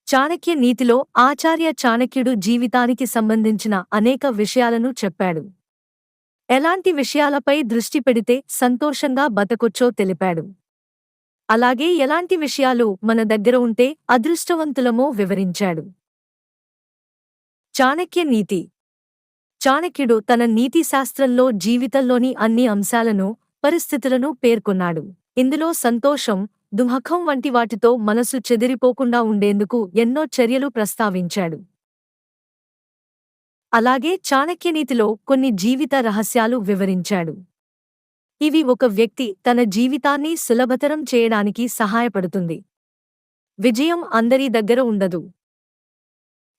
చాణక్య నీతిలో ఆచార్య చాణక్యుడు జీవితానికి సంబంధించిన అనేక విషయాలను చెప్పాడు. ఎలాంటి విషయాలపై దృష్టి పెడితే సంతోషంగా బతకొచ్చో తెలిపాడు. అలాగే ఎలాంటి విషయాలు మన దగ్గర ఉంటే అదృష్టవంతులమో వివరించాడు. చాణక్య నీతి. చాణక్యుడు తన నీతి శాస్త్రంలో జీవితంలోని అన్ని అంశాలను, పరిస్థితులను పేర్కొన్నాడు. ఇందులో సంతోషం, దుఃఖం వంటి వాటితో మనసు చెదిరిపోకుండా ఉండేందుకు ఎన్నో చర్యలు ప్రస్తావించాడు. అలాగే చాణక్యనీతిలో కొన్ని జీవిత రహస్యాలు వివరించాడు. ఇవి ఒక వ్యక్తి తన జీవితాన్ని సులభతరం చేయడానికి సహాయపడుతుంది. విజయం అందరి దగ్గర ఉండదు.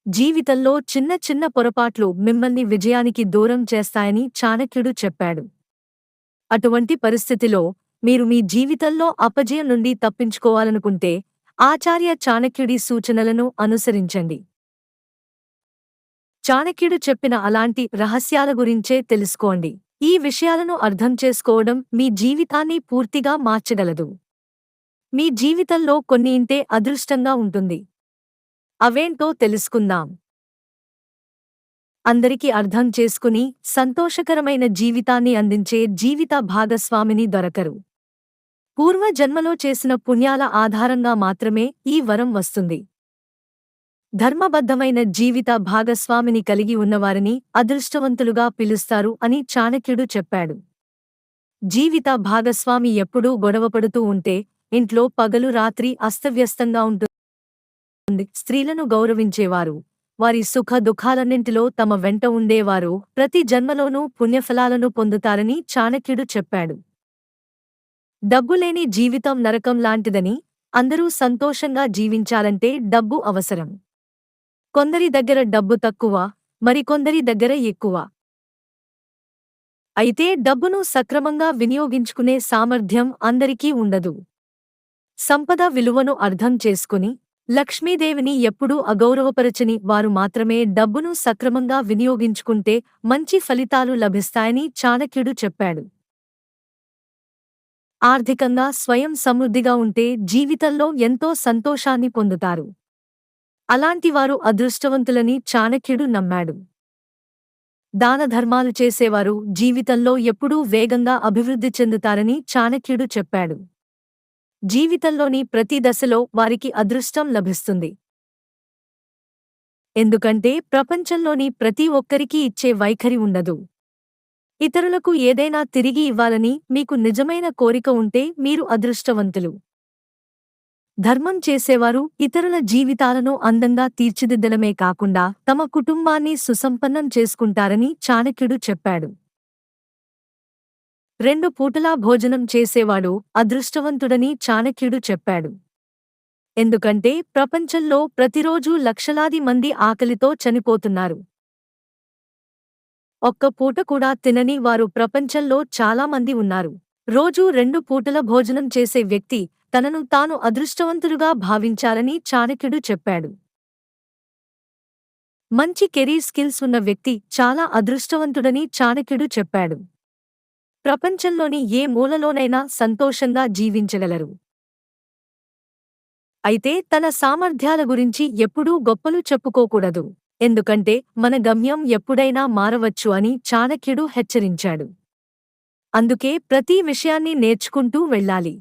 జీవితంలో చిన్న చిన్న పొరపాట్లు మిమ్మల్ని విజయానికి దూరం చేస్తాయని చాణక్యుడు చెప్పాడు. అటువంటి పరిస్థితిలో మీరు మీ జీవితంలో అపజయం నుండి తప్పించుకోవాలనుకుంటే ఆచార్య చాణక్యుడి సూచనలను అనుసరించండి. చాణక్యుడు చెప్పిన అలాంటి రహస్యాల గురించే తెలుసుకోండి. ఈ విషయాలను అర్థం చేసుకోవడం మీ జీవితాన్ని పూర్తిగా మార్చగలదు. మీ జీవితంలో కొన్ని ఇంతే అదృష్టంగా ఉంటుంది. అవేంటో తెలుసుకుందాం. అందరికీ అర్థం చేసుకుని సంతోషకరమైన జీవితాన్ని అందించే జీవిత భాగస్వామిని దొరకరు. పూర్వ జన్మలో చేసిన పుణ్యాల ఆధారంగా మాత్రమే ఈ వరం వస్తుంది. ధర్మబద్ధమైన జీవిత భాగస్వామిని కలిగి ఉన్నవారిని అదృష్టవంతులుగా పిలుస్తారు అని చాణక్యుడు చెప్పాడు. జీవిత భాగస్వామి ఎప్పుడూ గొడవపడుతూ ఉంటే ఇంట్లో పగలు రాత్రి అస్తవ్యస్తంగా ఉంటుంది. స్త్రీలను గౌరవించేవారు, వారి సుఖ దుఃఖాలన్నింటిలో తమ వెంట ఉండేవారు ప్రతి జన్మలోనూ పుణ్యఫలాలను పొందుతారని చాణక్యుడు చెప్పాడు. డబ్బులేని జీవితం నరకం లాంటిదని, అందరూ సంతోషంగా జీవించాలంటే డబ్బు అవసరం. కొందరి దగ్గర డబ్బు తక్కువ, మరికొందరి దగ్గర ఎక్కువ. అయితే డబ్బును సక్రమంగా వినియోగించుకునే సామర్థ్యం అందరికీ ఉండదు. సంపద విలువను అర్థం చేసుకుని, లక్ష్మీదేవిని ఎప్పుడూ అగౌరవపరచని వారు మాత్రమే డబ్బును సక్రమంగా వినియోగించుకుంటే మంచి ఫలితాలు లభిస్తాయని చాణక్యుడు చెప్పాడు. ఆర్థికంగా స్వయం సమృద్ధిగా ఉంటే జీవితంలో ఎంతో సంతోషాన్ని పొందుతారు. అలాంటివారు అదృష్టవంతులని చాణక్యుడు నమ్మాడు. దానధర్మాలు చేసేవారు జీవితంలో ఎప్పుడూ వేగంగా అభివృద్ధి చెందుతారని చాణక్యుడు చెప్పాడు. జీవితంలోని ప్రతి దశలో వారికి అదృష్టం లభిస్తుంది. ఎందుకంటే ప్రపంచంలోని ప్రతి ఒక్కరికీ ఇచ్చే వైఖరి ఉండదు. ఇతరులకు ఏదైనా తిరిగి ఇవ్వాలని మీకు నిజమైన కోరిక ఉంటే మీరు అదృష్టవంతులు. ధర్మం చేసేవారు ఇతరుల జీవితాలను అందంగా తీర్చిదిద్దడమే కాకుండా తమ కుటుంబాన్ని సుసంపన్నం చేసుకుంటారని చాణక్యుడు చెప్పాడు. 2 పూటలా భోజనం చేసేవాడు అదృష్టవంతుడని చాణక్యుడు చెప్పాడు. ఎందుకంటే ప్రపంచంలో ప్రతిరోజూ లక్షలాది మంది ఆకలితో చనిపోతున్నారు. ఒక్క పూట కూడా తినని వారు ప్రపంచంలో చాలామంది ఉన్నారు. రోజూ 2 పూటల భోజనం చేసే వ్యక్తి తనను తాను అదృష్టవంతుడుగా భావించాలని చాణక్యుడు చెప్పాడు. మంచి కెరీర్ స్కిల్స్ ఉన్న వ్యక్తి చాలా అదృష్టవంతుడని చాణక్యుడు చెప్పాడు. ప్రపంచంలోని ఏ మూలలోనైనా సంతోషంగా జీవించగలరు. అయితే తన సామర్థ్యాల గురించి ఎప్పుడూ గొప్పలు చెప్పుకోకూడదు. ఎందుకంటే మన గమ్యం ఎప్పుడైనా మారవచ్చు అని చాణక్యుడు హెచ్చరించాడు. అందుకే ప్రతి విషయాన్ని నేర్చుకుంటూ వెళ్ళాలి.